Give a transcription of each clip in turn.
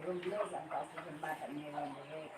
Rumbles ang kaupo sa bata niya rumbles.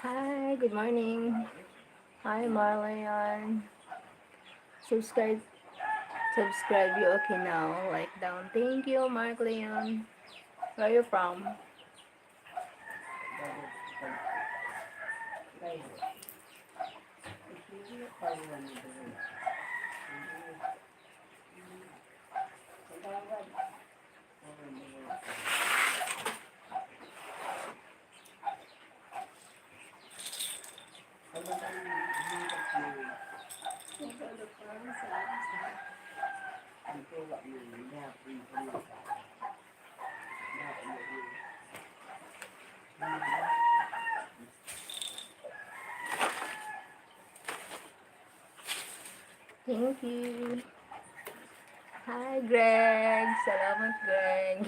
Hi, good morning. Hi, Marlian. Subscribe you okay now. Like down. Thank you, Mark Leon. Where are you from? Thank you. Hi, Greg. Salamat, Greg.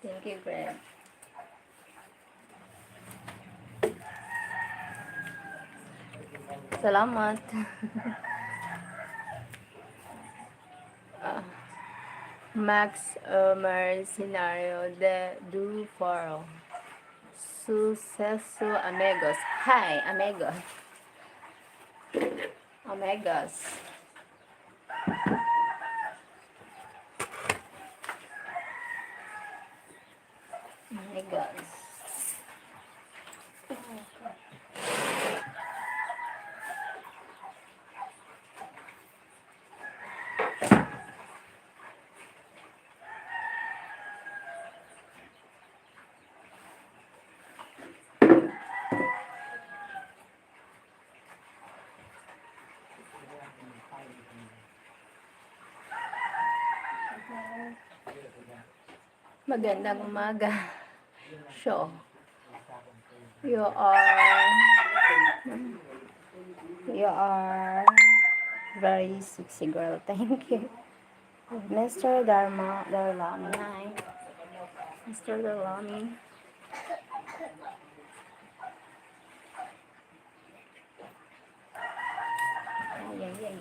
Thank you, Greg. Salamat. Max Mercenario de do Foro. Sucesso, amigos. Hi, amigos. Amigos. Amigos. Magandang umaga. Show. You are very sexy girl. Thank you. Mr. Darlami. Hi. Mr. Darlami. Ay.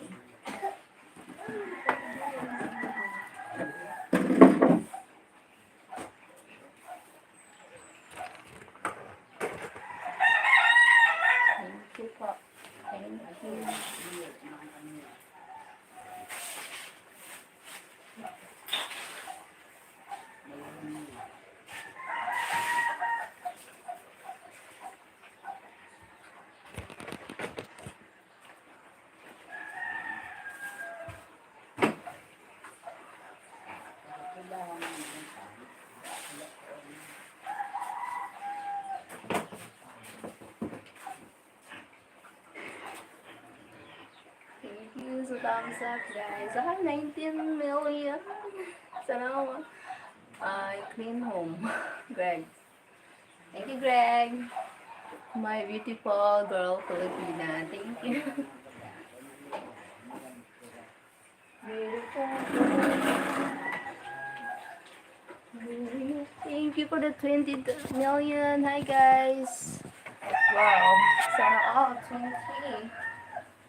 sa thumbs up, guys. 19 million. Salamat. Clean home. Greg. Thank you, Greg. My beautiful girl, Filipina. Thank you. Beautiful girl. Thank you for the 20 million. Hi, guys. Wow. Sana all 20.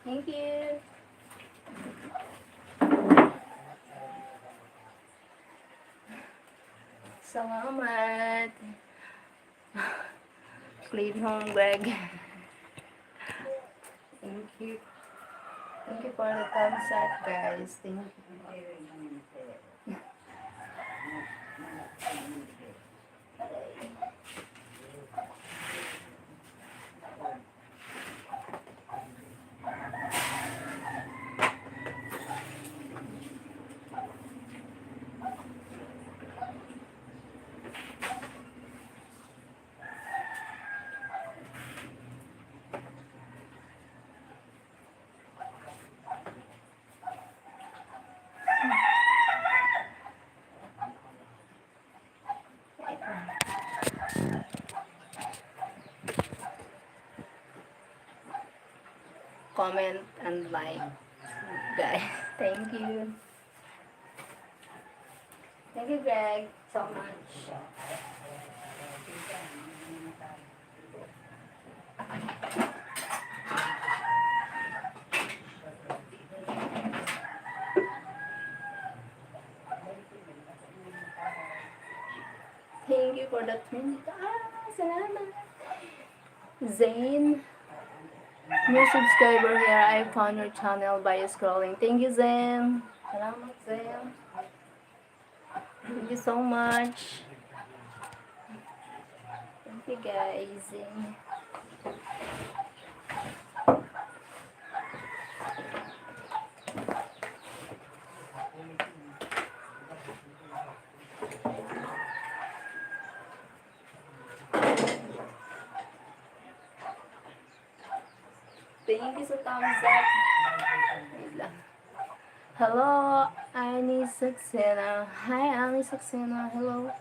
Thank you. Salamat. Clean home, Greg. Thank you. Thank you for the thumbs up, guys. Thank you. Comment and like, guys. Thank you. Thank you, Greg, so much. Thank you for the 20. Salamat. Zane. New subscriber here. I found your channel by scrolling. Thank you, Zane. Salamat, Zane. Thank you so much. Thank you, guys. Thank you sa thumbs up. Wait lang. Hello, Annie Saxena. Hi, Annie Saxena. Hello,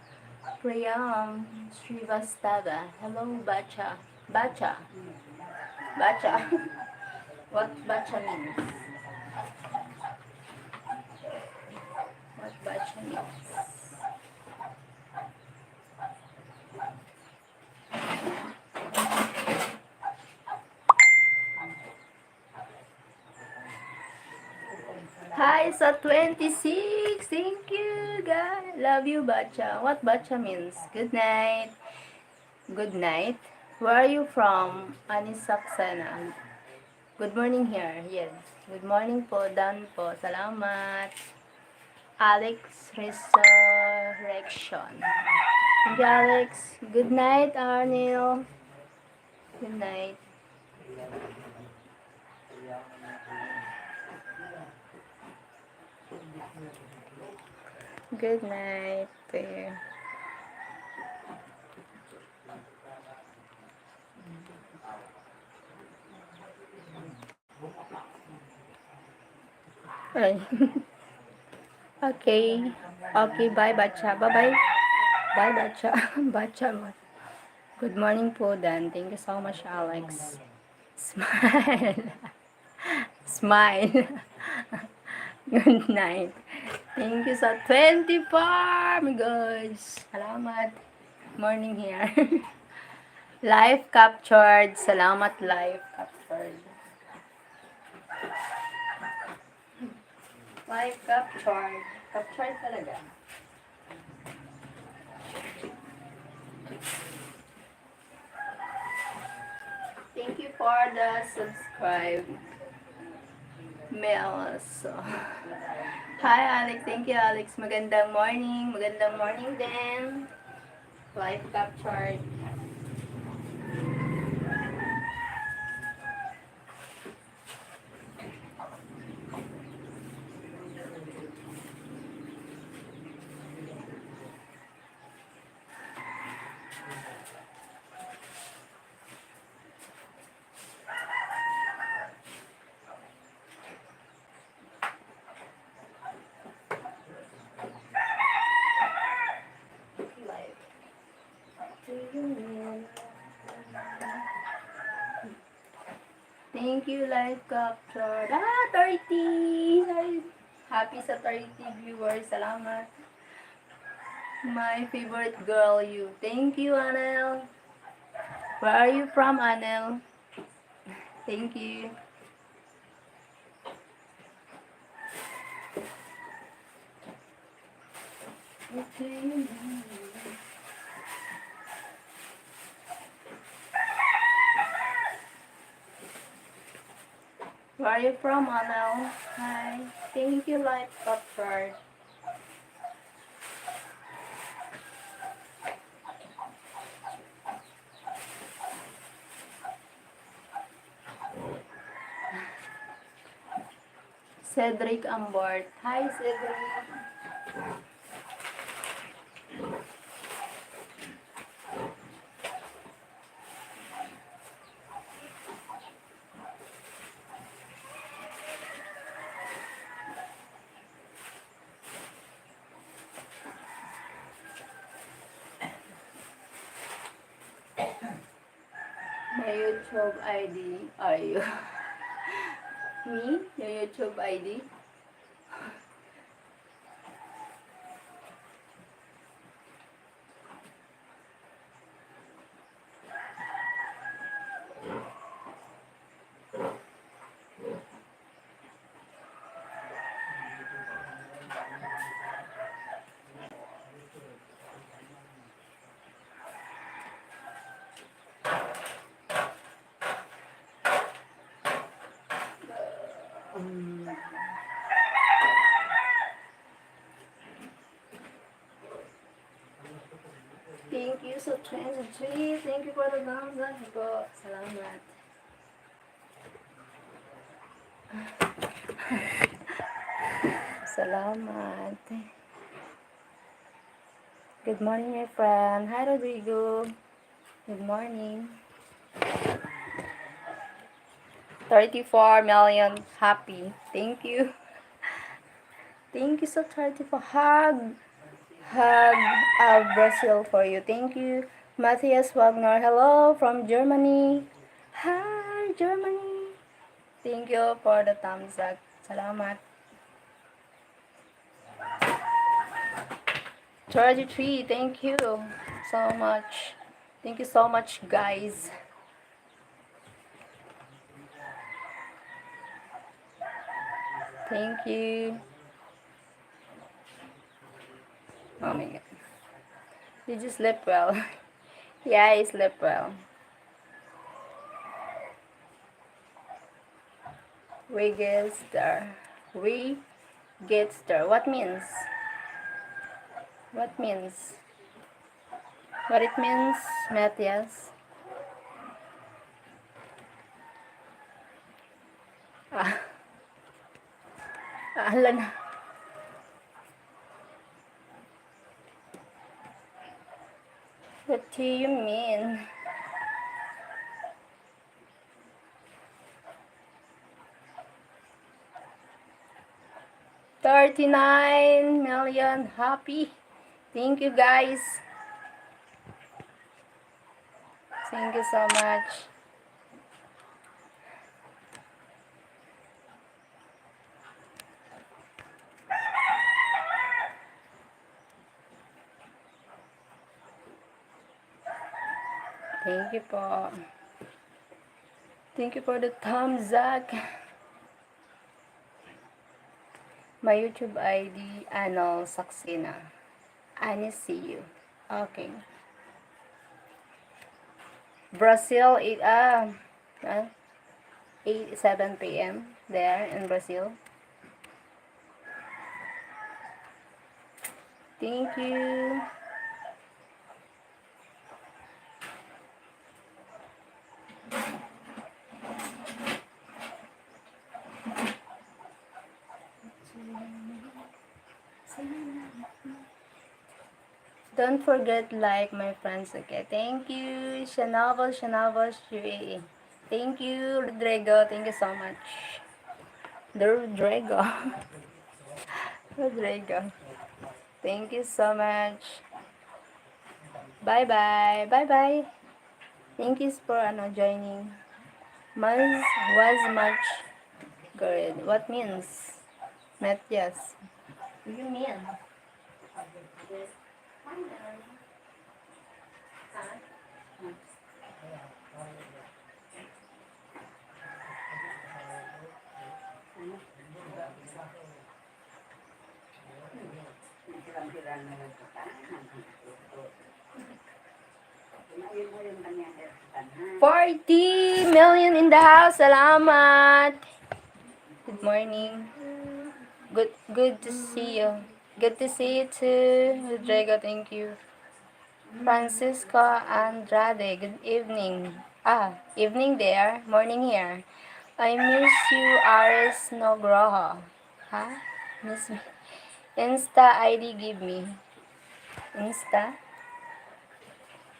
Priyam Srivastava. Hello, Bacha. Bacha. Bacha. What Bacha means? What Bacha means? Hi sa 26. Thank you, guys. Love you, Bacha. What Bacha means? Good night. Good night. Where are you from? Anis Saxena. Good morning here. Yes. Good morning po. Dan po. Salamat. Alex Resurrection. Thank you, Alex. Good night, Arnil. Good night. Good night, dear. Ay. Okay. Okay, bye, Bacha. Bye-bye. Bye, Bacha. Bacha. Good morning po, Dan. Thank you so much, Alex. Smile. Smile. Good night. Thank you sa 24, my guys. Salamat. Morning here. Live captured. Salamat, live captured. Live captured. Captured talaga. Thank you for the subscribe. Meals. Hi, Alex. Thank you, Alex. Magandang morning. Magandang morning din. Live captured. Thank you, live capture. 30! Happy sa 30 viewers. Salamat. My favorite girl, you. Thank you, Anel. Where are you from, Anel? Thank you. Okay. Where are you from, Anel? Hi. Thank you, live capture. Cedric Ambort. Hi, Cedric. My YouTube ID are you? Me? Your YouTube ID? Thank you so 23. Thank you for the thumbs up po. Salamat. Salamat. Good morning, my friend. Hi, Rodrigo. Good morning. 34 million happy. Thank you. Thank you so 34. Hug of Brazil for you. Thank you. Matthias Wagner. Hello from Germany. Hi, Germany. Thank you for the thumbs up. Salamat. 33. Thank you so much. Thank you so much, guys. Thank you. Oh my god. Did you sleep well? Yeah, I slept well. We get star. We get star. What means? What means? What it means, Matthias? Ah, alam na. What do you mean? $39 million happy. Thank you, guys. Thank you so much. Thank you po. Thank you for the thumbs up. My YouTube ID, Saxena. I see you. Okay. Brazil, 7 p.m. there in Brazil. Thank you. Don't forget like my friends, okay? Thank you, Shanabal, Shui. Thank you, Rodrigo. Thank you so much. Rodrigo. Rodrigo. Thank you so much. Bye-bye. Bye-bye. Thank you for joining. Was much good. What means? Not yes. What do you mean? Hirang-hirang na lang sa tanan. Ayun mo yung kanyang tanan. 40 million in the house. Salamat. Good morning. Good to see you. Good to see you too, Rodrigo. Thank you. Francisco Andrade. Good evening. Evening there. Morning here. I miss you, Aris Nogroho. Huh? Miss me. Insta ID give me.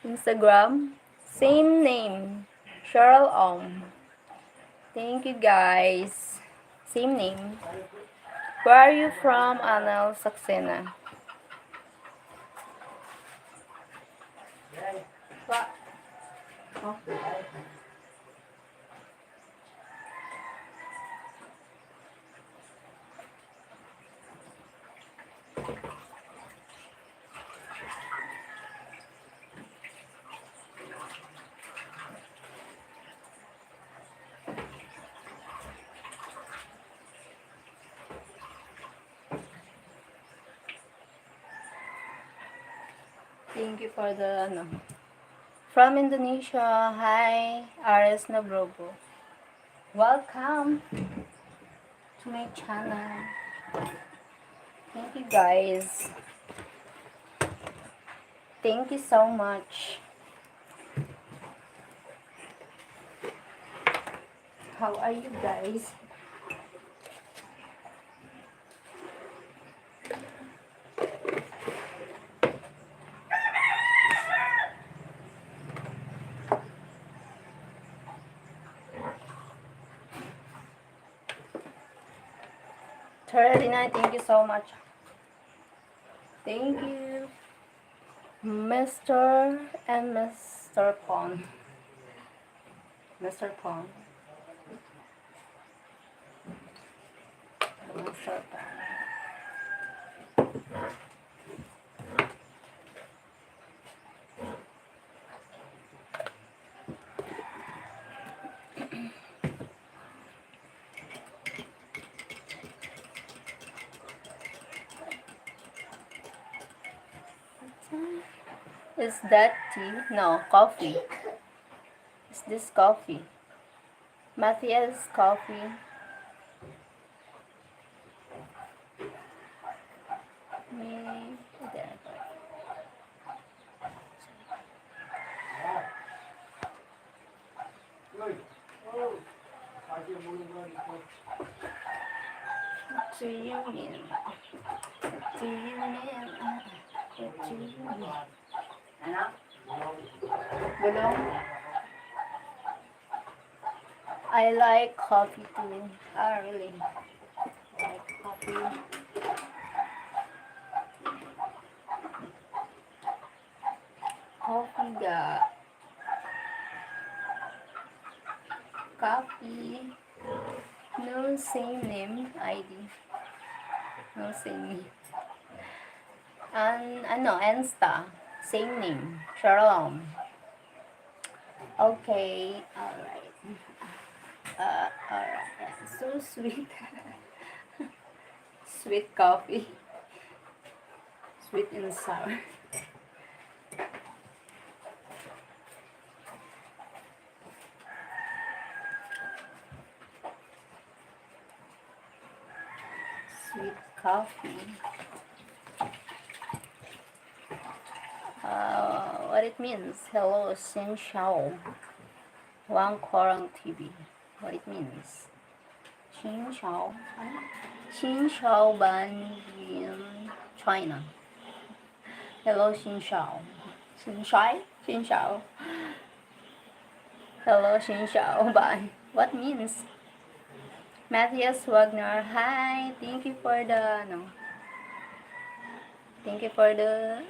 Instagram. Same name. Sheryl Ohm. Thank you guys. Same name. Where are you from, Anel Saxena? What? Oh. Thank you for the From Indonesia. Hi, Aris Nabrobo. Welcome to my channel. Thank you guys. Thank you so much. How are you guys? Thank you so much. Thank you, Mr. and Mr. Pong. Mr. Pong. Mr. Pong. Is that tea? No, coffee. Is this coffee? Matthias coffee. Me. What do you mean? What do you mean? What do you mean? Ano? Gulong? I like coffee too. Really? I like coffee. Coffee ga. Coffee. No same name ID. No same name. Insta. Same name. Sheryl Ohm. Okay. Alright. Alright. So sweet. Sweet coffee. Sweet and sour. Sweet coffee. What it means? Hello, Xin Xiao. Wang Korang TV. What it means? Xin Xiao. Xin Xiao Ban in China. Hello, Xin Xiao. Xin Shuai? Xin Xiao. Hello, Xin Xiao Ban. What means? Matthias Wagner. Hi. Thank you for the Thank you for the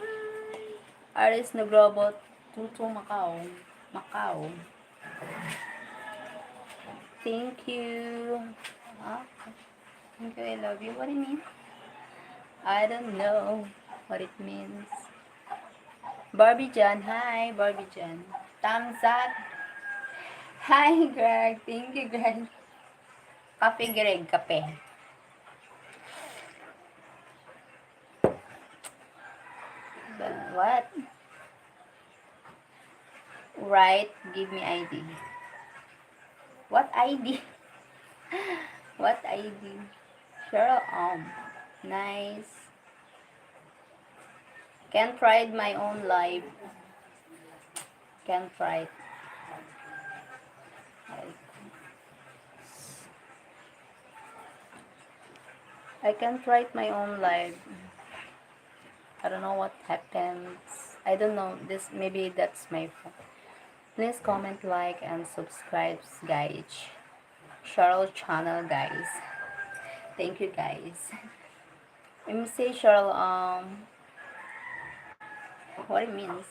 Aris Nagrobot Tutu Macau. Thank you. Ah, thank you, I love you. What do you mean? I don't know what it means. Barbie Jan, hi, Barbie Jan. Thumbs up. Hi, Greg. Thank you, Greg. Kape, Greg, kape. What? Right, give me ID. What ID? What ID? Sheryl Ohm. Nice. Can't ride my own life. Can't ride. I can't write my own life. I don't know what happens. I don't know. This maybe that's my fault. Please comment, like, and subscribe, guys. Cheryl channel, guys. Thank you, guys. Let me say Cheryl. What it means.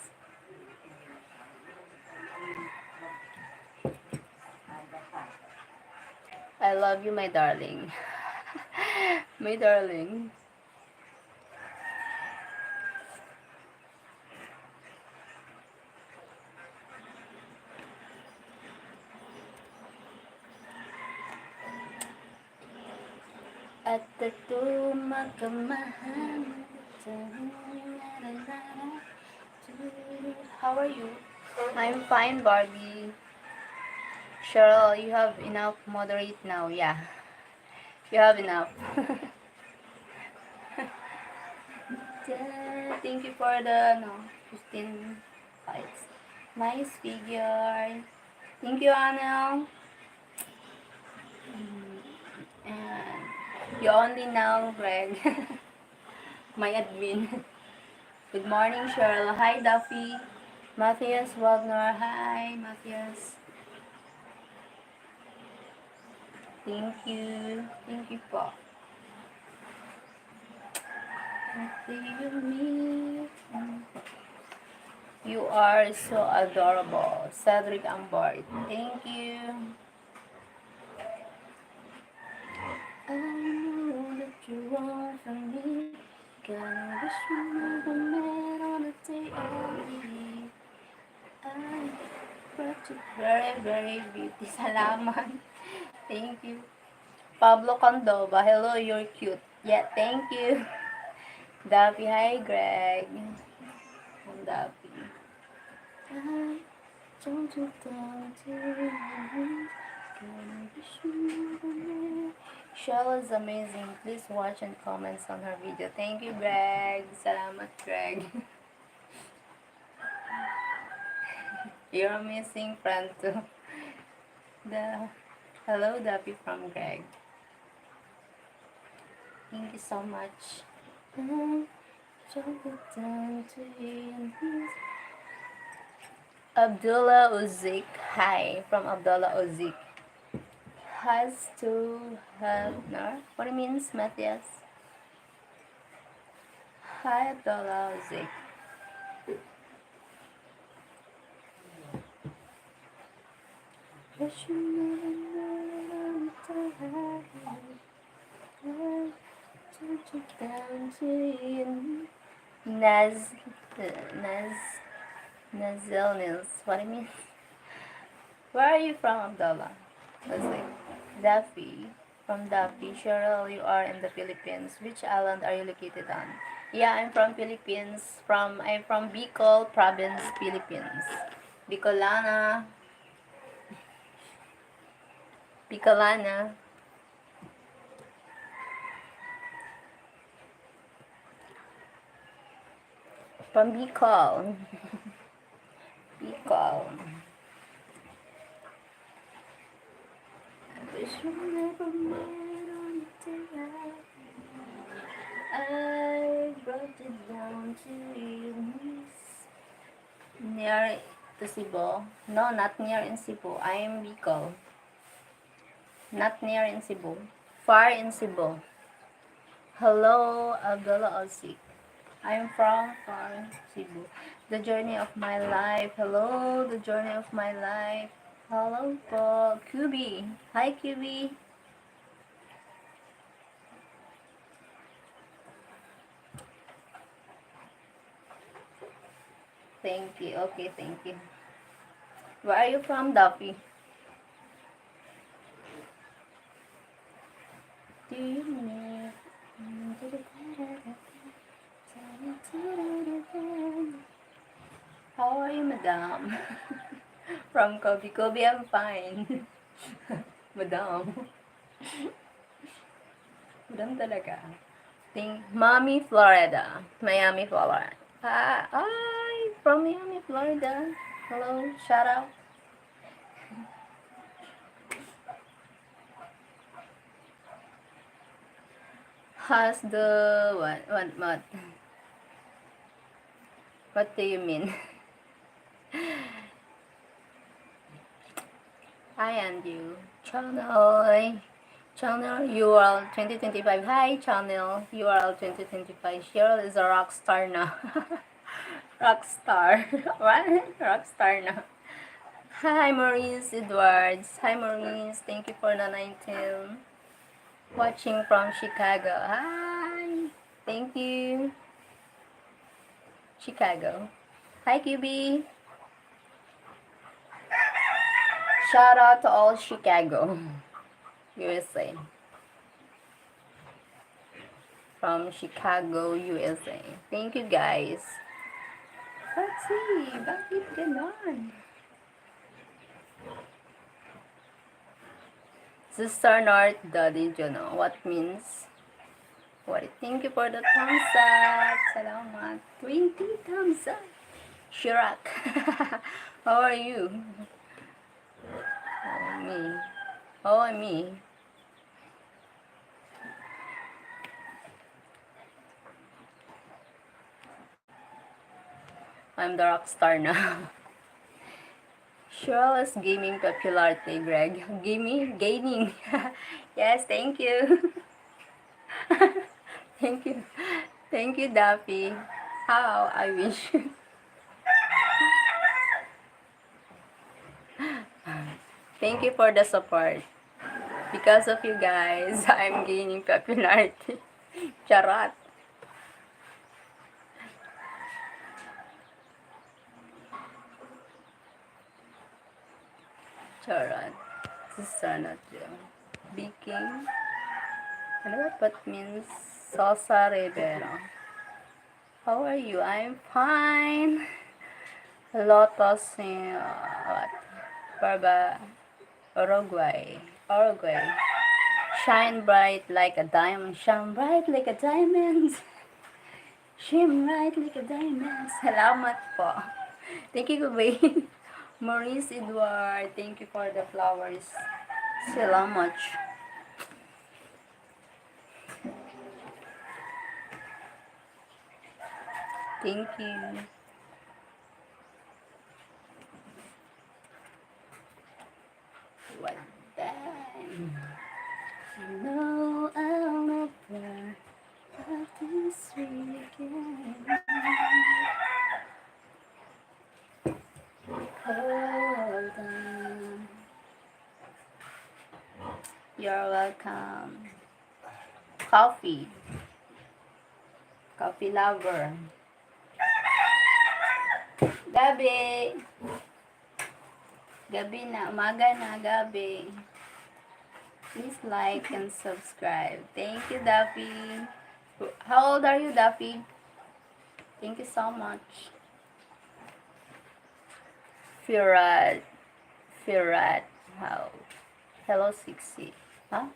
I love you, my darling. My darling. At ito magkamahal. How are you? I'm fine, Barbie. Cheryl, you have enough moderate now. Yeah, you have enough. Thank you for the 15 fights. Nice figure. Thank you, Anel. And you only now, Greg. My admin. Good morning, Cheryl. Hi, Duffy. Matthias Wagner. Hi, Matthias. Thank you. Thank you po. You are so adorable. Cedric Ambard. Thank you. I know that you are for me. Gonna wish you never met on the day of me. I brought you very, very beauty. Salamat. Thank you. Pablo Condova. Hello, you're cute. Yeah, thank you. Daffy, hi, Greg. I'm Daffy. I don't you down to you. Gonna wish you never met. Sheryl is amazing. Please watch and comment on her video. Thank you, Greg. Salamat, Greg. You're a missing friend too. The hello, Dappy from Greg. Thank you so much. Abdullah Uzik. Hi, from Abdullah Uzik. Has to have no? What it means, Matthias? Hi, Abdullah Uzik. Naz, Naz, Nazilnils. What do you mean? Where are you from, Abdullah? That's like Daffy. From Daffy. Cheryl, you are in the Philippines. Which island are you located on? Yeah, I'm from Philippines. I'm from Bicol province, Philippines. Bicolana. Bicolana. From Bicol. Bicol. I wish we never met on the day I brought it down to you. Near to Cebu. No, not near in Cebu. I am Bicol. Not near in Cebu. Far in Cebu. Hello, Abdullah Osik. I'm from far Cebu. The journey of my life. Hello, the journey of my life. Hello po, QB. Hi, QB. Thank you. Okay, thank you. Where are you from, Duffy? Do you need... How are you, madam? From Kobe. Kobe, I'm fine. Madam. Madam talaga. Mommy, Florida. Miami, Florida. Hi, from Miami, Florida. Hello, shout out. Has the what do you mean? Hi, and you. Channel URL 2025. Hi, channel URL 2025. Cheryl is a rock star now. Rock star. What? Rock star now. Hi, Maurice Edwards. Hi, Maurice. Thank you for the 19. Watching from Chicago. Hi. Thank you. Chicago. Hi, QB. Shout out to all Chicago, USA. From Chicago, USA. Thank you, guys. Let's see. Bakit ganon? Sister North, did you know what means? What? Thank you for the thumbs up. Salamat. 20 thumbs up. Shirak. How are you? Oh, me. Oh, me. I'm the rock star now. Cheryl is gaining popularity, Greg. Gaining. Yes, thank you. Thank you. Thank you, Daffy. How I wish. Thank you for the support. Because of you guys, I'm gaining popularity. Charot. Charot. Sister not you. Baking. Ano ba what means? Salsa Rivera. How are you? I'm fine. Lotus in what? Barba. Uruguay. Shine bright like a diamond. Shine bright like a diamond. Shine bright like a diamond. Salamat po. Thank you, Kubi. Maurice Edward. Thank you for the flowers. Salamat. Thank you. What time? I know I'll never love this way again. Hold on. You're welcome. Coffee lover. Gabi na, umaga na, gabi. Please like and subscribe. Thank you, Duffy. How old are you, Duffy? Thank you so much. Firat. How? Hello, 60. Huh?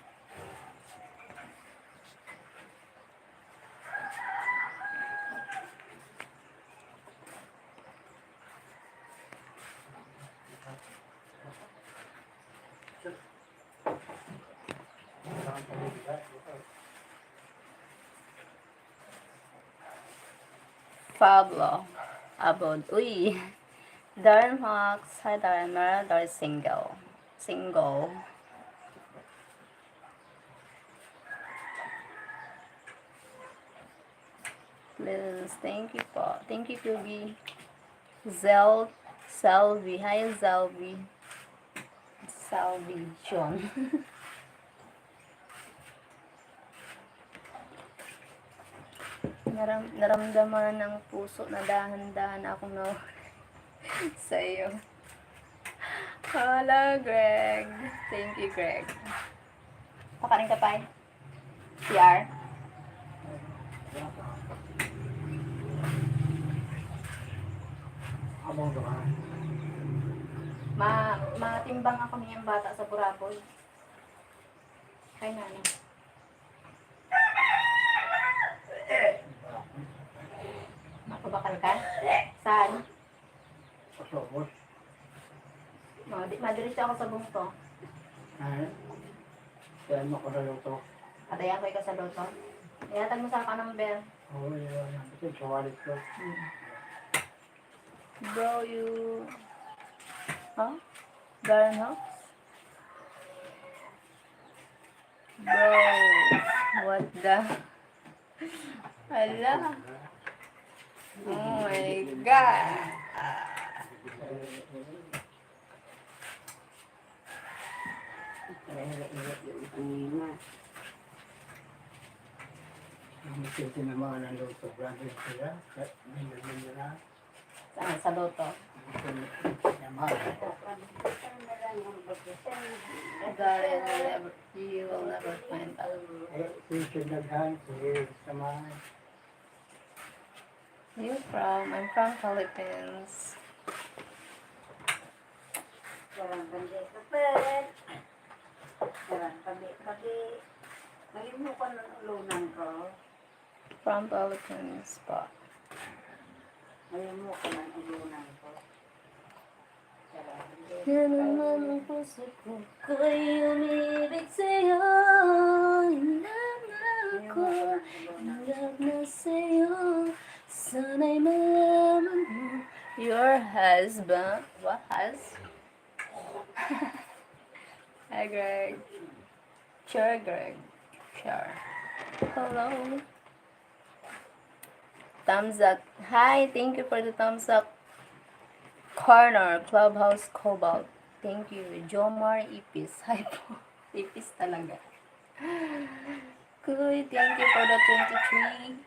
Pablo. Abod. Uy. Darren Hawks. Hi, Darren. Meryl single. Please. Thank you po. Thank you, Kubi. Selvi. Hi, Zelvi. Salvation. Naramdaman ng puso na dahan-dahan akong sa iyo. Hello, Greg. Thank you, Greg. Pakain ka pa eh. CR. Abang doon. Matimbang ako niyang bata sa Buraboy. Kay nani. Makabakal ka? Saan? Pasokot. Madiretso ako sa bungto. Ay. Kaya mo ko na luto. Atayan ko ikaw sa loto. Ihatag mo sa ka ng bell. Oo, yun. Kasi kawalit ko. Bro, you... Huh? Garden house? Bro, what the... Hala. Oh my God. Hindi tinamaan ang luto. Branded sila. Binigyan na. Saan? Sa loto? Garden, you will never find out. You from? I'm from Philippines. From Philippines po. Yan naman ang puso ko, ko'y umibig sa'yo. In love na ako, in love na sa'yo. Sana'y malaman mo, your husband. What has? Hi, Greg. Sure, Greg. Sure. Hello. Thumbs up. Hi, thank you for the thumbs up. Corner, Clubhouse Cobalt. Thank you. Jomar Ipis. Hi po. Ipis talaga. Kuy, thank you for the 23.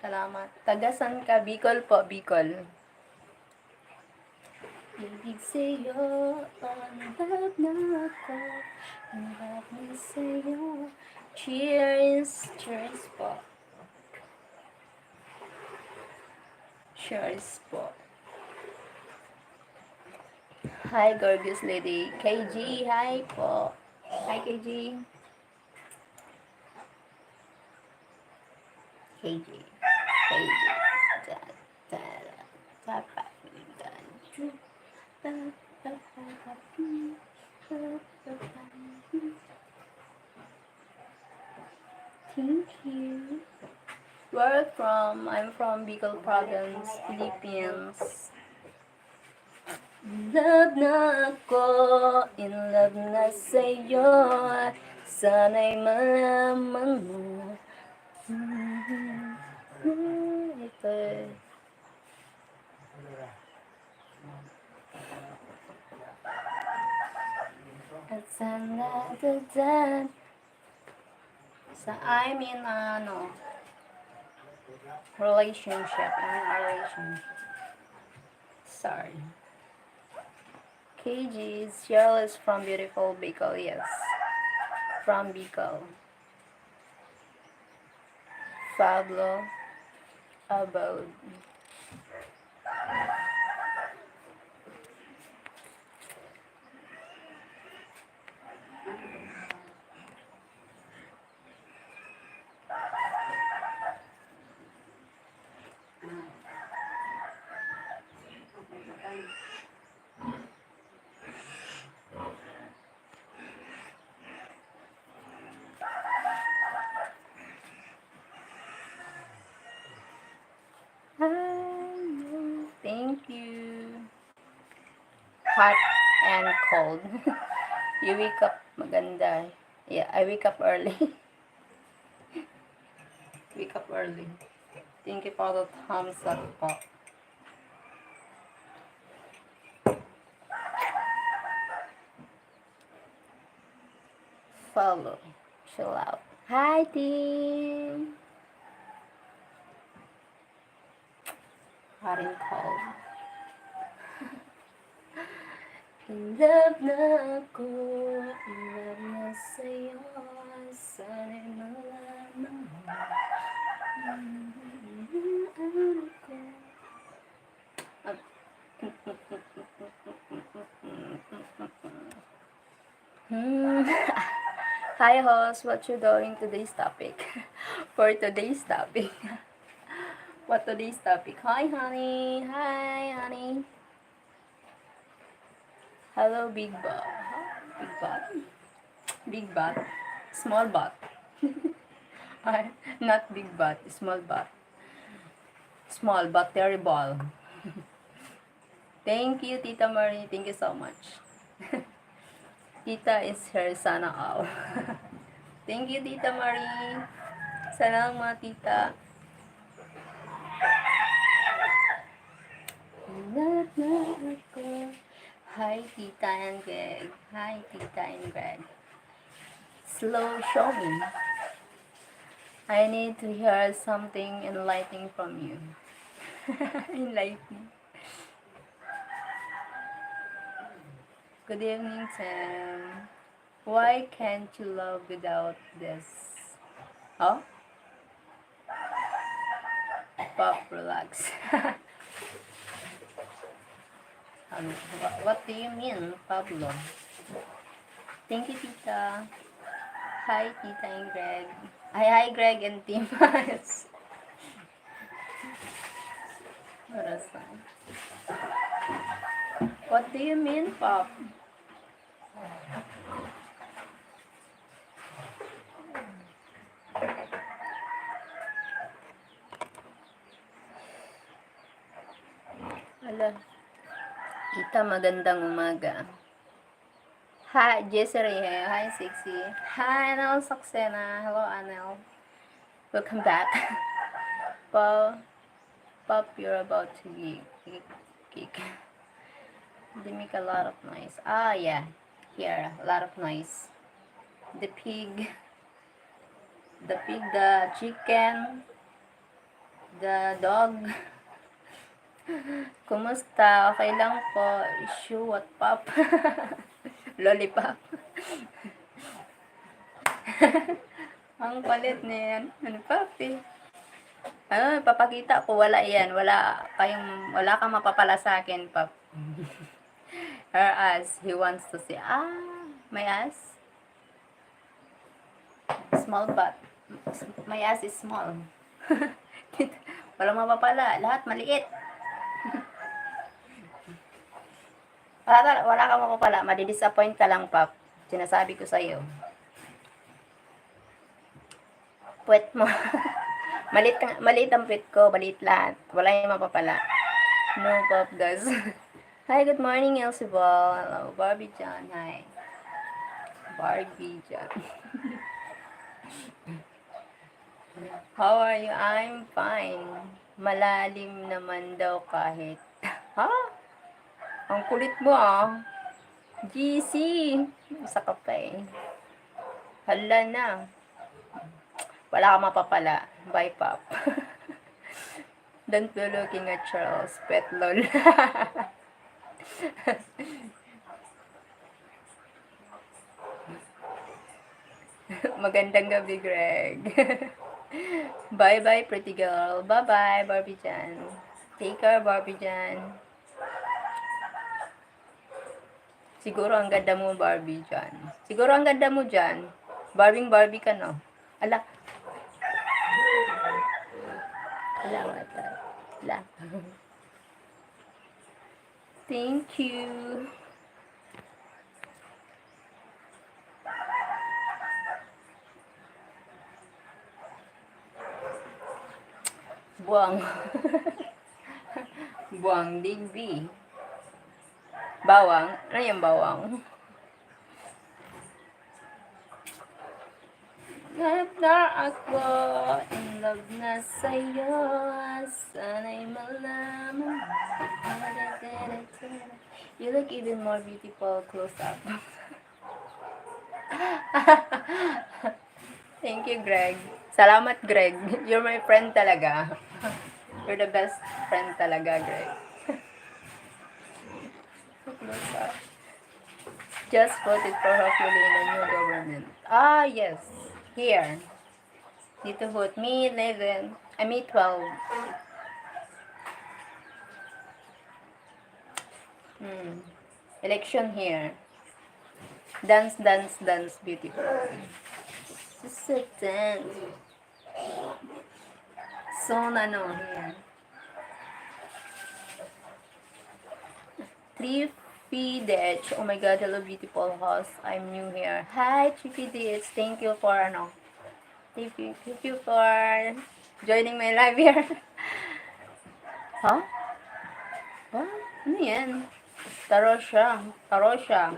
Salamat. Tagasan ka? Bicol po, Bicol. Ibig sa'yo, ang love na ako. Ang love na sa'yo. Cheers! Cheers po. Cheers po. Hi, gorgeous lady. KG, hi po. Hi, KG. KG. KG. Thank you. Where from? I'm from Bicol Province, Philippines. Love na ako, in love na sa'yo. Sana'y malaman mo. Ito eh. At saan natagdan? I mean, relationship. Sorry. KG, Sheryl is from beautiful Bicol, yes. From Bicol. Pablo, abode. Thank you. Hot and cold. You wake up maganda. Yeah, I wake up early. Wake up early. Thank you for the thumbs up po. follow. Chill out. Hi, team. Hot and cold. In love na ako, in love na sa'yo, sana'y malaman mo. Hi host, what you doing today's topic? For today's topic. What today's topic? Hi honey. Hi honey. Hello big bot. Big bot. Big bot. Small bot. Not big bot, small bot. Small but terrible. Thank you, Tita Marie. Thank you so much. Tita is her sana all. Thank you, Tita Marie. Salamat, Tita. Hi, Tita and Greg. Hi, Tita and Greg. Slow showing. I need to hear something enlightening from you. Enlightening. Good evening, Sam. Why can't you love without this? Oh? Pop, relax. What do you mean, Pablo? Thank you, Tita. Hi, Tita and Greg. Hi, Greg and Tim. What do you mean, Pop? Wala. Tita, magandang umaga. Hi, Jessery. Hi, Sixy. Hi, Anel Saxena. Hello, Anel. Welcome back. Pop, you're about to kick. They make a lot of noise. Ah, yeah. Here, a lot of noise. The pig, the chicken, the dog. Kumusta? Okay lang po. Issue, what pop? Lollipop. Ang palit niyan. Ano papi? Ano, papakita ko, wala yan. Wala kang mapapala sa akin, pap. Her ass, he wants to say, my ass? Small butt. My ass is small. Walang mapapala. Lahat maliit. Wala kang mapapala. Madi-disappoint ka lang, pap. Sinasabi ko sa'yo. Puwet mo. Maliit ang puwet ko. Maliit lahat. Wala yung mapapala. No, pap, guys. Hi, good morning, Elsie Ball. Hello, Barbie John. Hi. Barbie John. How are you? I'm fine. Malalim naman daw kahit. Ha? Ang kulit mo, GC. Isa ka pa eh. Hala na. Wala ka mapapala. Bye, Pop. Don't be looking at Charles. Pet lol. Magandang gabi, Greg. Bye-bye, pretty girl. Bye-bye, Barbie Jan. Take care, Barbie Jan. Siguro ang ganda mo, Barbie Jan. Siguro ang ganda mo dyan. Barbie ka, no? Ala. Ala. Thank you. Buwang. Buwang digbi. Bawang. Ano yung bawang? Love na ako, in love na sa'yo, sana'y malaman. You look even more beautiful close up. Thank you, Greg. Salamat, Greg. You're my friend talaga. You're the best friend talaga, Greg. Just voted for hopefully in the new government. Ah, yes. Here. Dito vote. Me 11. Me 12. Election here. Dance, dance, dance. Beautiful. This is a dance. So, here. 3PDH. Oh my god, hello beautiful host. I'm new here. Hi 3PDH. Thank you for Thank you for joining my live here. Huh? What? Ano yan? Tarosha. Tarosha.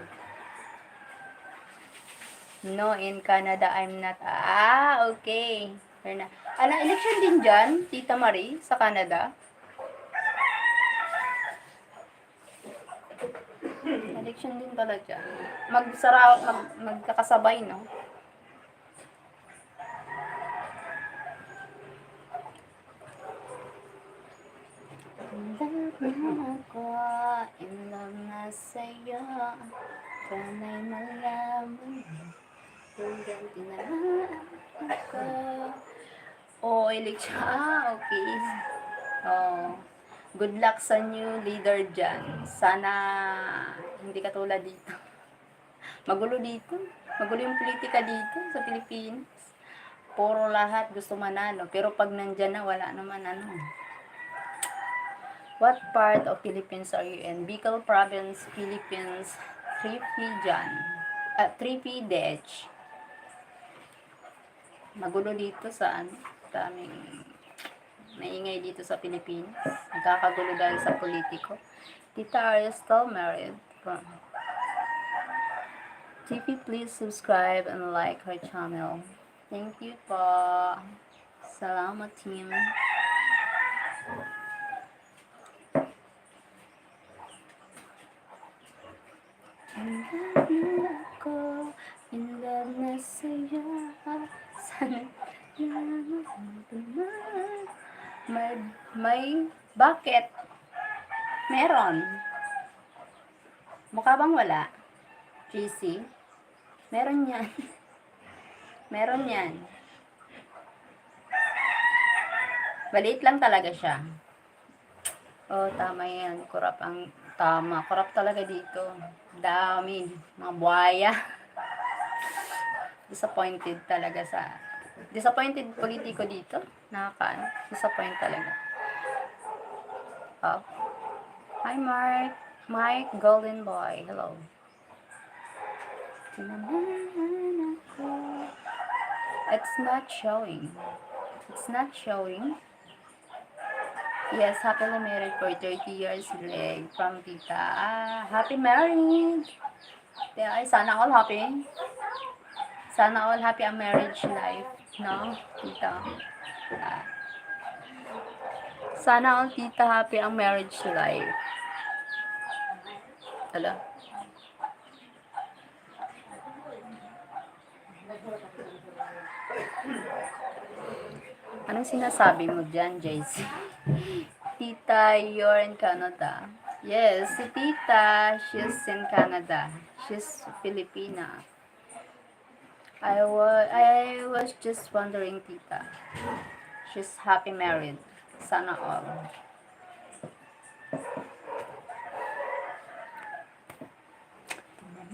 No, in Canada, I'm not. Ah, okay. Fair na. Election din dyan, Tita Marie, sa Canada? Election din pala dyan. Magkakasabay, no? In love na sa'yo, sana'y malaman hanggang tinamaan ako. Oh, election. Ah, okay. Oh. Good luck sa new leader dyan. Sana hindi katulad dito. Magulo dito. Magulo yung politika dito sa Philippines. Puro lahat gusto manalo. Pero pag nandyan na, wala naman ano. What part of Philippines are you in? Bicol Province, Philippines. 3P dyan. 3P Dech. Magulo dito sa ano. Daming maingay dito sa Philippines. Nagkakagulo dahil sa politiko. Tita, are you still married? TV, please subscribe and like her channel. Thank you po. Salamat, team. In love na sa'yo, sana bakit? Meron. Mukha bang wala? GC? Meron yan. Meron yan. Maliit lang talaga siya. Oh, tama yan. Tama. Kurap talaga dito. Dami. Mga buhaya. Disappointed politiko dito. Disappoint talaga. Oh. Hi, Mark. Mike Golden Boy. Hello. It's not showing. Yes, happily married for 30 years, Greg. From Tita. Ah, happy married. Ay, sana all happy. Sana all happy ang marriage life. No, Tita. Sana all, Tita, happy ang marriage life. Hala. Anong sinasabi mo dyan, JC? Tita, you're in Canada. Yes, si Tita, she's in Canada. She's Filipina. I was just wondering, Tita. She's happy married. Sana all.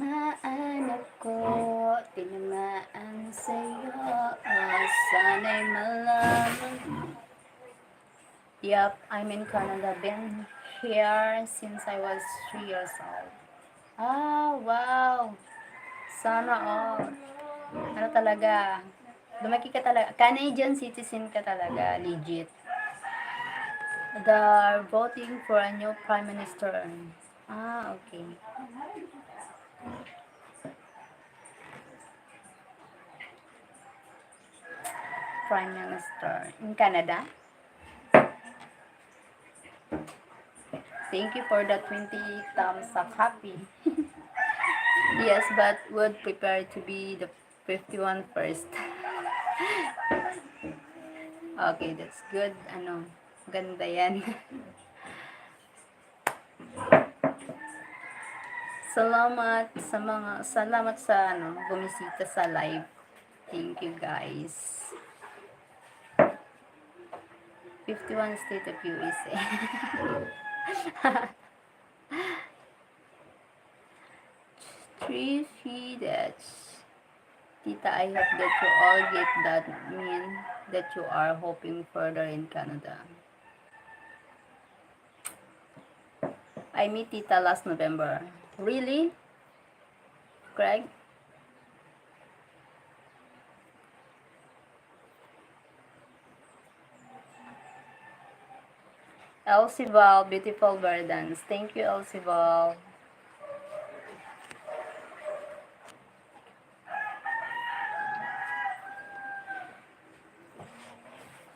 Tinamaan ako, tinamaan sa'yo, sana'y malaman. Yup, I'm in Canada. Been here since I was 3 years old. Ah, wow. Sana all. Ano talaga? Lumaki ka talaga. Canadian citizen ka talaga. Legit. They're voting for a new prime minister. Ah, okay. Prime Minister in Canada. Thank you for the 20 thumbs up. Happy. Yes, but would prepare to be the 51 first. Okay, that's good. Ano, ganda yan. Salamat sa bumisita sa live. Thank you guys. 51 state of USA. Three that's Tita, I hope that you all get that mean that you are hoping further in Canada. I met Tita last November. Really? Craig? Elsie Val, beautiful Verdans. Thank you, Elsie Val.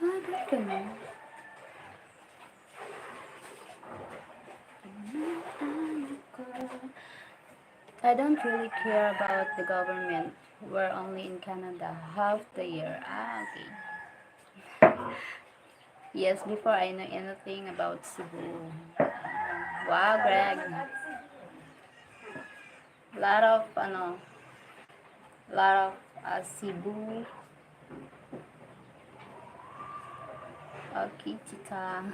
Ba't ganun? I don't really care about the government. We're only in Canada half the year. Okay. Yes, before I know anything about Cebu. Wow, Greg. Lot of Cebu. Okay, Tita.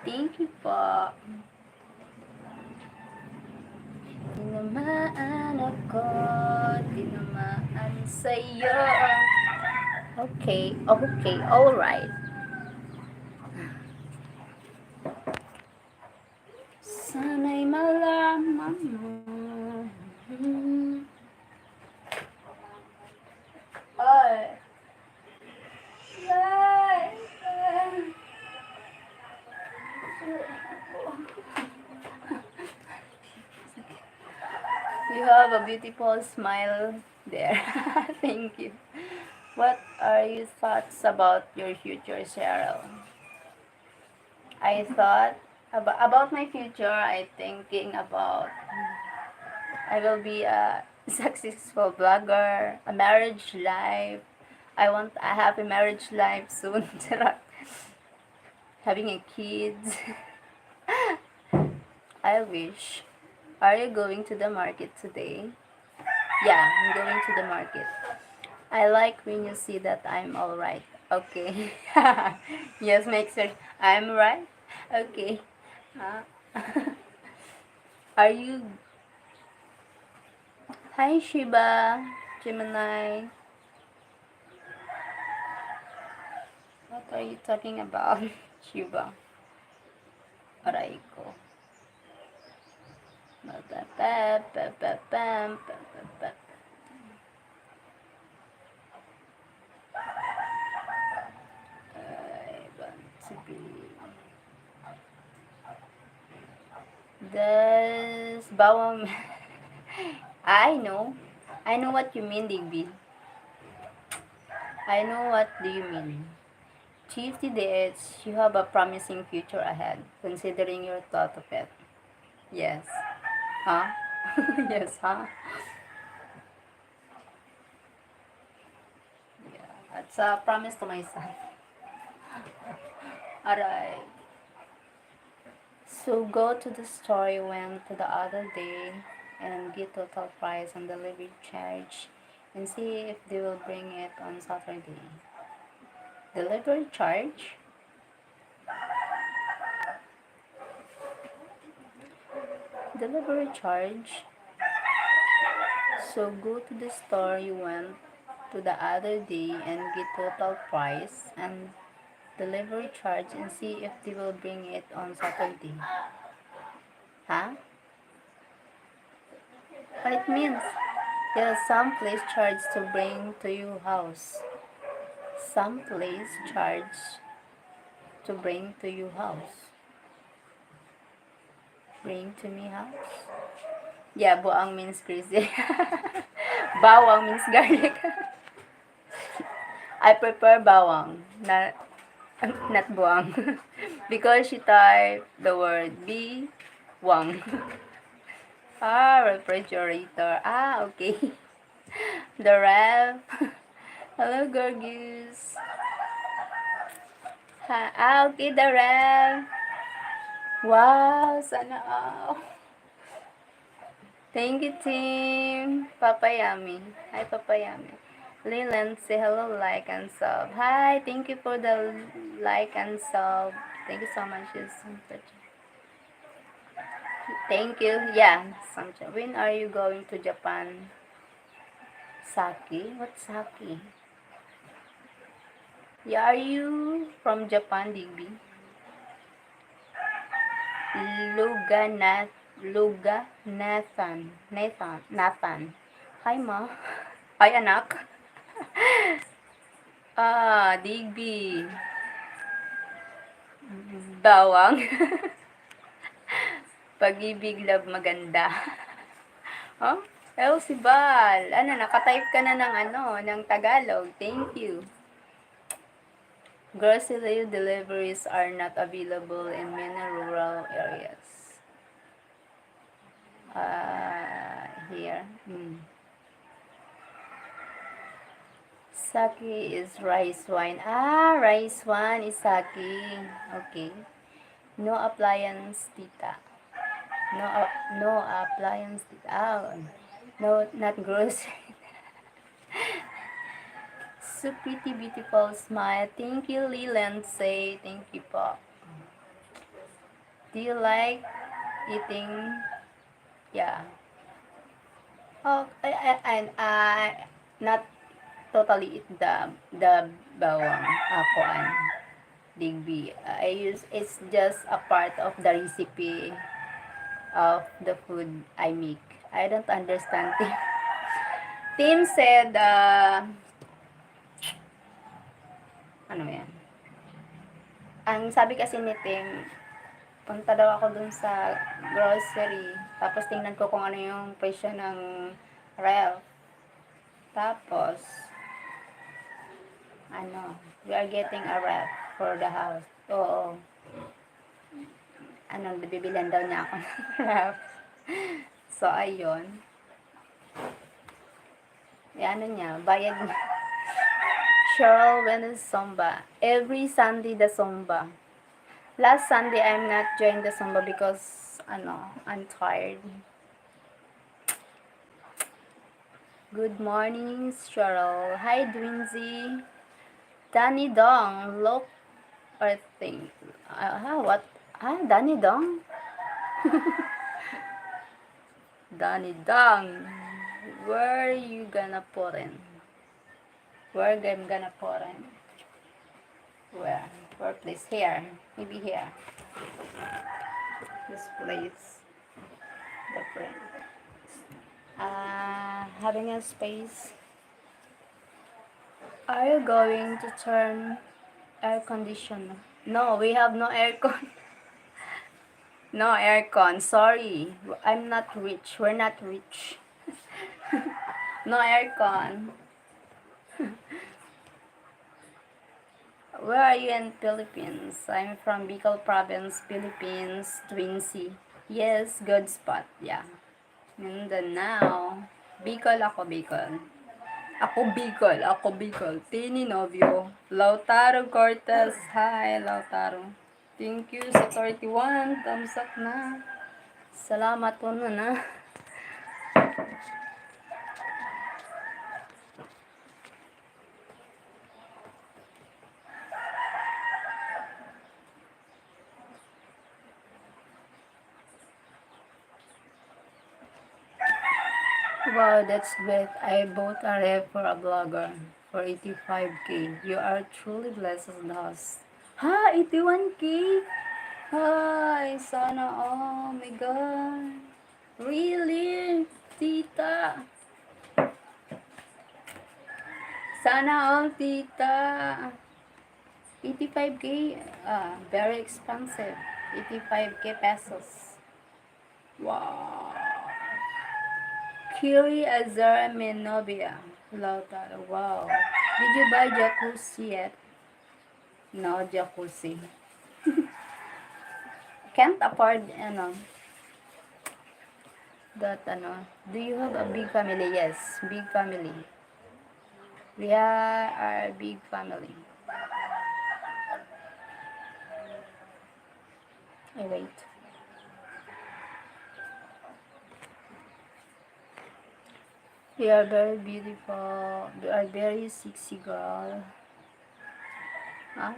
Thank you po. Tinamaan ako, tinamaan sa'yo. Okay, alright. Sana'y malaman mo. Ay. You have a beautiful smile there. Thank you. What are your thoughts about your future, Cheryl? I thought about my future. I thinking about I will be a successful blogger, a marriage life. I want a happy marriage life soon. Having a kids. I wish. Are you going to the market today? Yeah, I'm going to the market. I like when you see that I'm alright. Okay. Yes, make sure I'm right. Okay. Are you... Hi, Shiba. Gemini. What are you talking about, Shiba? Aray ko. I want to be... This bawang... I know what you mean, Digby. I know what do you mean. 50 days, you have a promising future ahead, considering your thought of it. Yes. Huh? Yes, huh? Yeah, that's a promise to myself. Alright. So go to the store you went to the other day and get total price on delivery charge and see if they will bring it on Saturday. Delivery charge? Delivery charge? So go to the store you went to the other day and get total price and delivery charge and see if they will bring it on Saturday. Huh? What it means? There's some place charge to bring to your house. Some place charge to bring to your house. Bring to me house? Yeah, buang means crazy. Bawang means garlic. I prefer bawang, not buang. Because she typed the word B Wang. Ah, refrigerator. Ah, okay. The ref. Hello, Gorgeous. Okay, the ref. Wow, sana all. Thank you, team. Papayami. Hi, Papayami. Leland, say hello, like, and sub. Hi, thank you for the like and sub. Thank you so much. Thank you. Yeah, when are you going to Japan? Saki? What's Saki? Yeah, are you from Japan, Digby? Luga Nathan. Hi, ma. Hi, anak. Digby. Bawang. Pag-ibig, love, maganda. Oh? Hello, si Bal. Ano, nakatype ka na ng ng Tagalog. Thank you. Grocery deliveries are not available in many rural areas. Here. Sake is rice wine. Rice wine is sake. Okay. No appliance, tita. No appliance, tita. No, not grocery. So pretty, beautiful smile. Thank you, Leland. Say thank you, po. Do you like eating? Yeah. Oh, I not totally eat the bawang akuan digby. It's just a part of the recipe of the food I make. I don't understand. Tim said, ano yan? Ang sabi kasi ni Tim, punta daw ako dun sa grocery. Tapos tingnan ko kung ano yung presyo ng ref. Tapos, we are getting a ref for the house. Oo. Bibilan daw niya ako ng ref. So, ayun. Niya, bayad niya. Sheryl, when is Zumba? Every Sunday the Zumba. Last Sunday, I'm not joining the Zumba because, I'm tired. Good morning, Sheryl. Hi, Dwinsy. Danny Dong, look or think. What? Danny Dong? Danny Dong. Where you gonna put in? Where I'm gonna put in? Where place? Here. Maybe here. This place. The print. Having a space. Are you going to turn air conditioner? No, we have no aircon. No aircon. Sorry. I'm not rich. We're not rich. No aircon. Where are you in Philippines? I'm from Bicol province, Philippines, Twin Sea. Yes, good spot. Yeah. Mindanao. Bicol ako, Bicol. Ako Bicol. Tini Novio. Lautaro Cortez. Hi, Lautaro. Thank you sa 31. Thumbs up na. Salamat po na. Wow, that's great. I bought a ref for a blogger for 85k. You are truly blessed in the house. 81k? Hi, sana. Oh my God. Really? Tita. Sana all, tita. 85k? Very expensive. 85k pesos. Wow. Kiri Azar Menovia. Lautaro. Wow. Did you buy jacuzzi yet? No, jacuzzi. Can't afford, That ano, do you have a big family? Yes, big family. We are a big family. I wait. We are very beautiful. We are very sexy girl. Huh?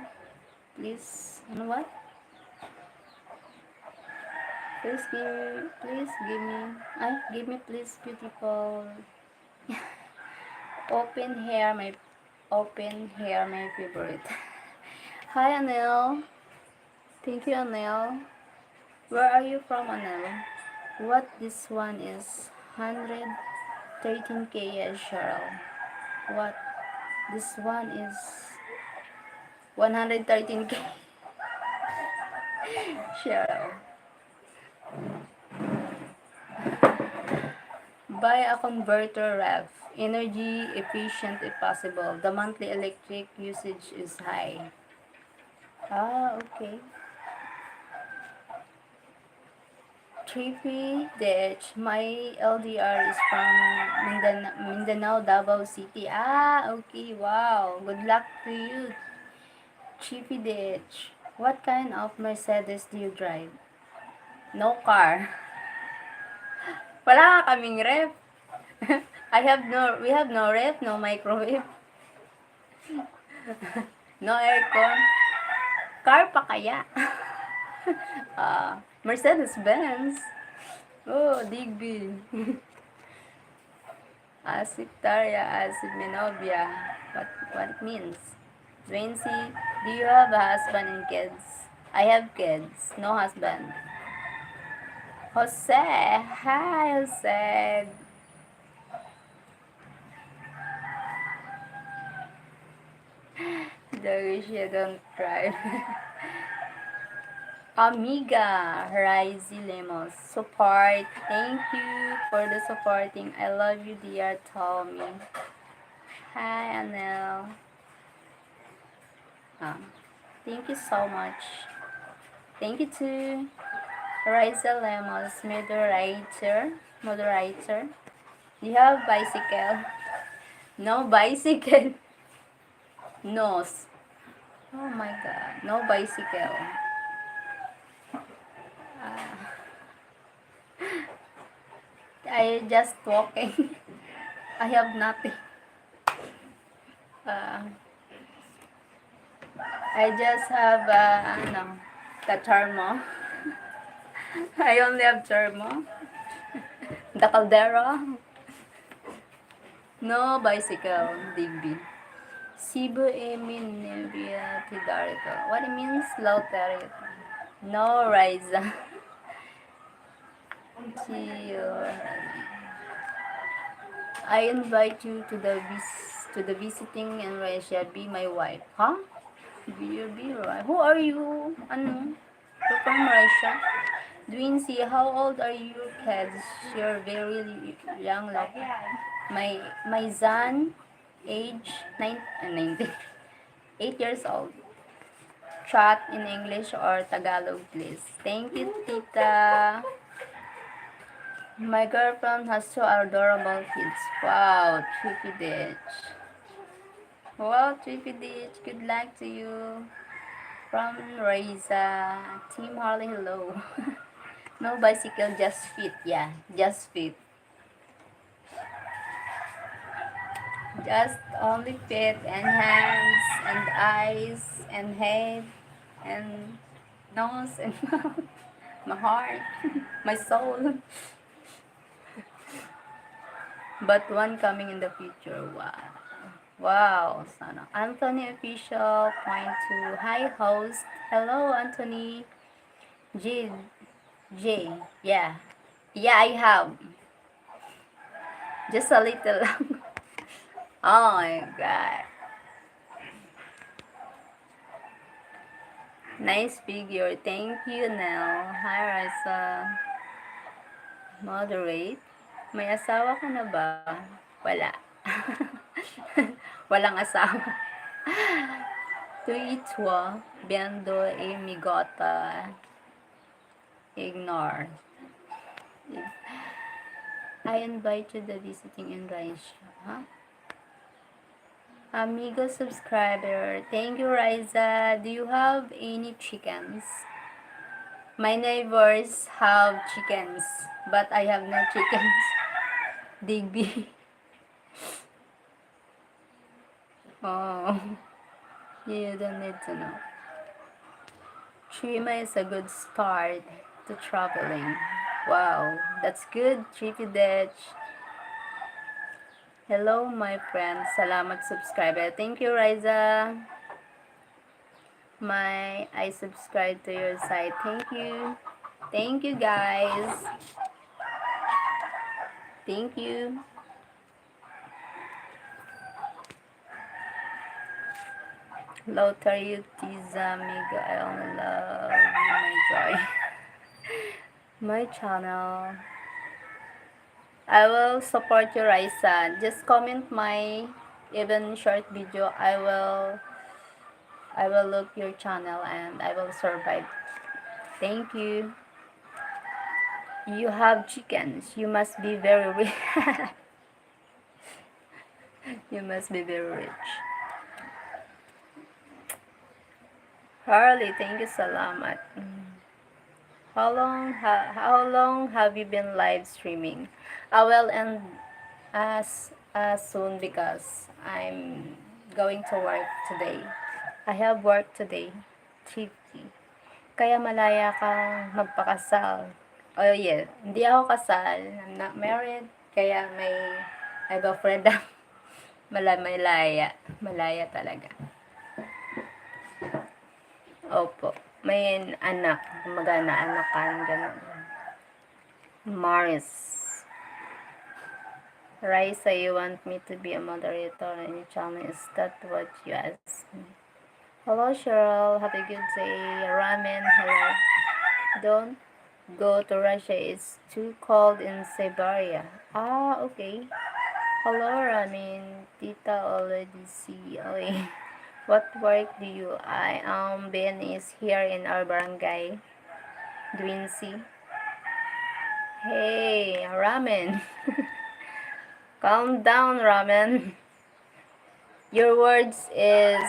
Please, ano what? Give me please beautiful. Open hair, my favorite. Hi, Anel. Thank you, Anel. Where are you from, Anel? What this one is? 113k, yes, Cheryl. What this one is? 113k, Cheryl. Buy a converter ref. Energy efficient if possible. The monthly electric usage is high. Ah, okay. Trippy Ditch. My LDR is from Mindanao, Davao City. Ah, okay. Wow. Good luck to you, Trippy Ditch. What kind of Mercedes do you drive? No car. Wala kaming ref. We have no ref, no microwave, no aircon. Car pa kaya? Mercedes-Benz. Oh, Digby. Asictaria, Acidminovia. What it means? Dwancy, do you have a husband and kids? I have kids, no husband. Jose, hi Jose. Darusha don't drive. Amiga, Raisi Lemos. Support. Thank you for the supporting. I love you, dear Tommy. Hi, Anel. Thank you so much. Thank you to Raisa Lemos, moderator. Do you have bicycle? No bicycle. No. Oh my god. No bicycle. I just walking. I have nothing. I just have the thermo. I only have thermo. The caldera. No bicycle, Digby. Cebu Emineria Tidarito. What it means? Low target. No Riza. I invite you to the visiting in Russia. Be my wife. Huh? Be right. Who are you? Ano? You're from Russia? Dwinsy, how old are you kids? You're very young like my son, age 19, 8 years old. Chat in English or Tagalog, please. Thank you, Tita. My girlfriend has two adorable kids. Wow, Trippy Ditch. Wow, Trippy Ditch. Good luck to you. From Reza. Team Harley, hello. No bicycle, just fit. Yeah, just fit. Just only feet and hands and eyes and head and nose and mouth. My heart, my soul. But one coming in the future. Wow. Wow. Sana. Anthony Official, point two. Hi, host. Hello, Anthony. J. J. Yeah. Yeah, I have. Just a little lang. Oh my god. Nice figure. Thank you, Nell. Hi, Raisa. Moderate. May asawa ka na ba? Wala. Walang asawa. Tuitwa, viendo e migota. Ignore. I invite you to visiting in Raisha. Huh? Amigo subscriber. Thank you, Riza. Do you have any chickens? My neighbors have chickens, but I have no chickens. Digby. Oh, you don't need to know. Trima is a good start to traveling. Wow, that's good, Trippy Ditch. Hello, my friend. Salamat subscriber. Thank you, Riza. I subscribe to your site. Thank you. Thank you, guys. Thank you. Hello, Tario Tiza, amiga. I only love you, my joy. My channel. I will support you, Raisa. Just comment my even short video. I will look your channel and I will survive. Thank you. You have chickens. You must be very rich. You must be very rich. Harley, thank you, salamat. How long have you been live streaming? I will end as soon because I'm going to work today. I have work today. 3:30. Kaya malaya kang magpakasal. Oh yeah, hindi ako kasal. I'm not married. Kaya I have a friend na malaya. Malaya talaga. Opo. May anak. Kumbaga na anakan. Ganun. Maris. Raisa, you want me to be a moderator on your channel? Is that what you asked me? Hello, Cheryl. Have a good day. Ramen. Hello. Don't go to Russia. It's too cold in Siberia. Ah, okay. Hello, Ramen. Tita already see. Okay. What work do you? Ben is here in our barangay. Dwincy. Hey, Ramen. Calm down, Ramen. Your words is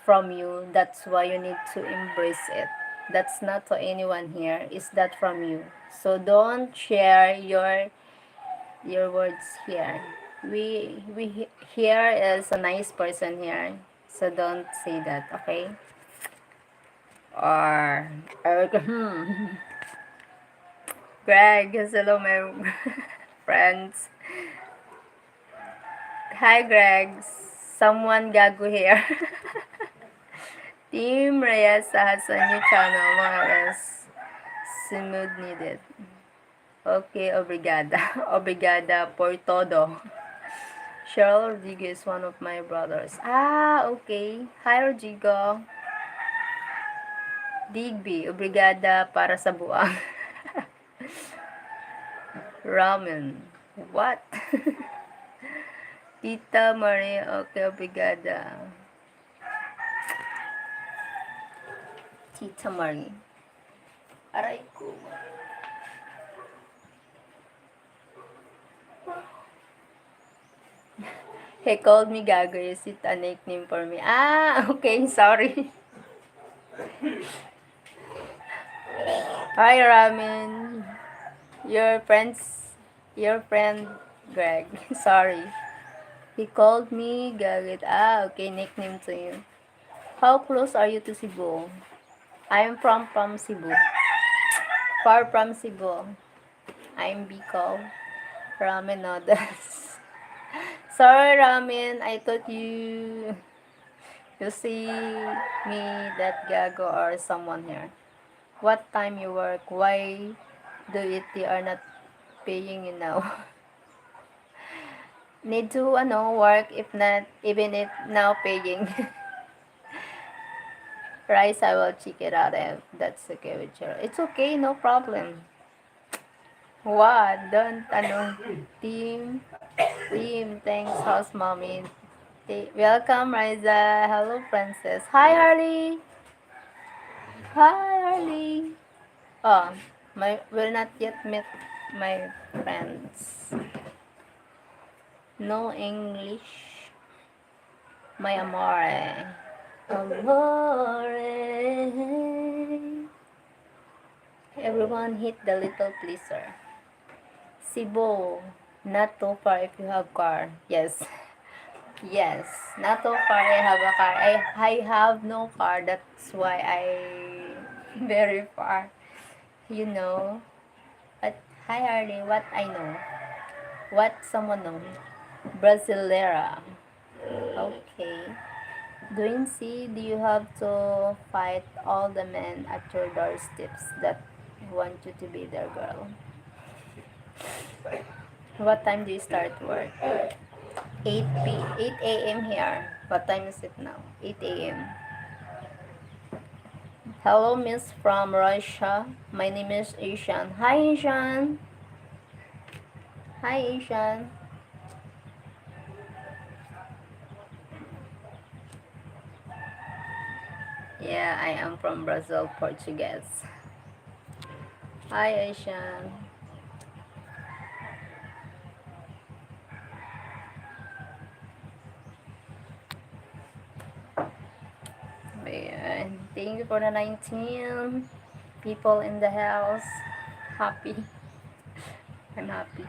from you. That's why you need to embrace it. That's not to anyone here. Is that from you? So don't share your words here. We here is a nice person here. So don't say that, okay? Or Greg, hello my friends. Hi Greg. Someone gago here. Team Reyes has a new channel, mga res. Sunod needed. Okay, obrigada. Obrigada por todo. Sheryl Rodriguez is one of my brothers. Ah, okay. Hi, Rodrigo. Digby, obrigada para sa buang. Ramen. What? Tita Marie, okay, obrigada. Tita Marie. Aray ko. He called me Gago. Is it a nickname for me? Ah, okay, sorry. Hi, Ramen. Your friend Greg. Sorry. He called me Gagit. Ah, okay, nickname to you. How close are you to Cebu? I'm from Cebu. Far from Cebu. I'm Bicol. Ramen noodles. Sorry, Ramen. I thought you see me that Gago or someone here. What time you work? Why do it? They are not paying you now. Need to work if not, even if now paying. Rice, I will check it out if that's okay with you. It's okay, no problem. What? Don't, team, thanks, house mommy. Welcome, Riza. Hello, princess. Hi, Harley. Hi, Harley. Oh, will not yet meet. my friends. No English. My amore. Amore. Everyone hit the little pleaser. Cebu. Not too far if you have car. Yes. Yes. Not too far I have a car. I have no car. That's why I very far. You know. But hi Harley, what I know. What someone know. Brasilera. Okay. Doincy, do you have to fight all the men at your doorsteps that want you to be their girl? What time do you start work? 8 a.m. here. What time is it now? 8 a.m. Hello, Miss from Russia. My name is Ishan. Hi, Ishan. Hi, Ishan. Yeah, I am from Brazil, Portuguese. Hi, Ishan. Ayan. Thank you for the 19 people in the house. Happy. I'm happy.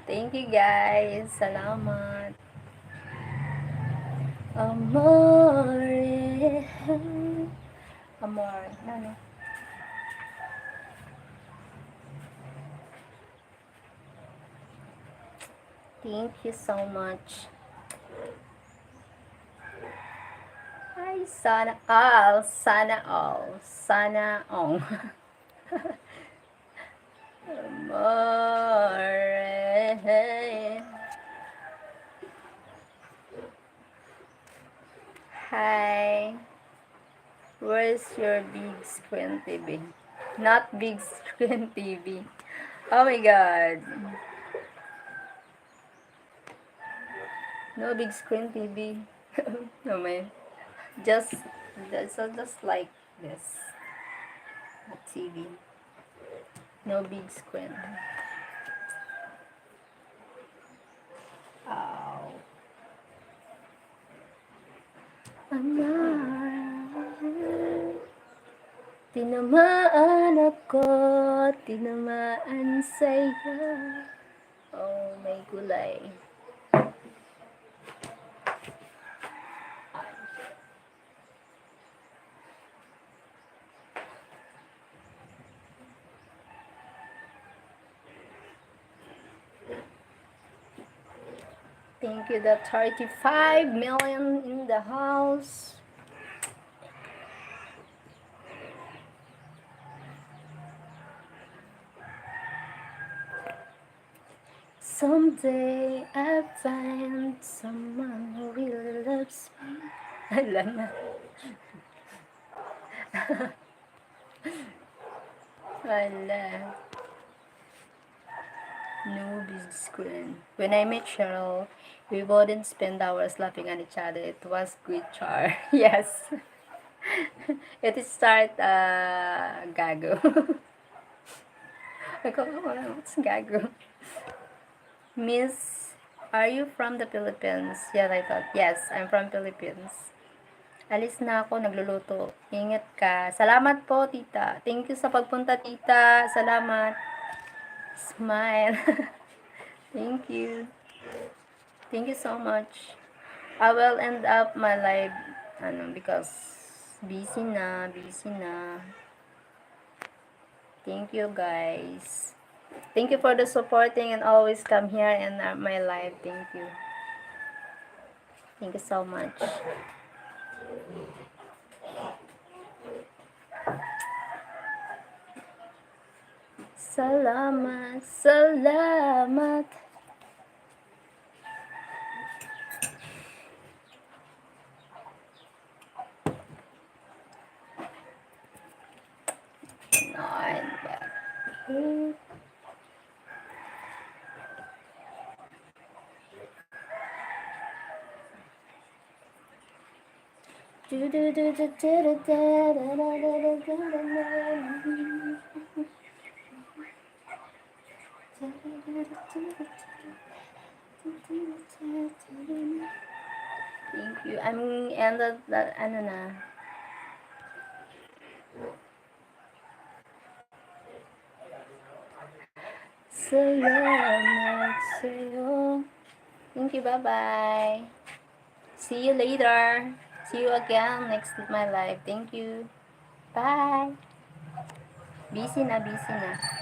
Thank you guys. Salamat. Amore. Amore. Ano? Thank you so much. Ay, sana all. Sana all. Sana all. Amore. Hi. Where's your big screen TV? Not big screen TV. Oh my god. No big screen TV. No man. Just just like this. A TV. No big screen. Oh. Tinamaan ako, tinamaan sa'yo. Oh, may gulay. Thank you, the 35 million in the house. Someday I find someone who really loves me. Hala na. Hala. No big screen. When I met Sheryl, we wouldn't spend hours laughing at each other. It was good char. Yes. It start gago. I go, oh, what's gago? Miss, are you from the Philippines? Yeah, I thought. Yes, I'm from Philippines. Alis na ako, nagluluto. Ingat ka. Salamat po, tita. Thank you sa pagpunta, tita. Salamat. Smile. Thank you. Thank you so much. I will end up my live because busy na. Thank you guys. Thank you for the supporting and always come here in my live. Thank you. Thank you so much. Salamat. Thank you. I'm ended that ano na. Salamat sa'yo. Thank you. Bye-bye. See you later. See you again next my live. Thank you. Bye. Busy na, busy na.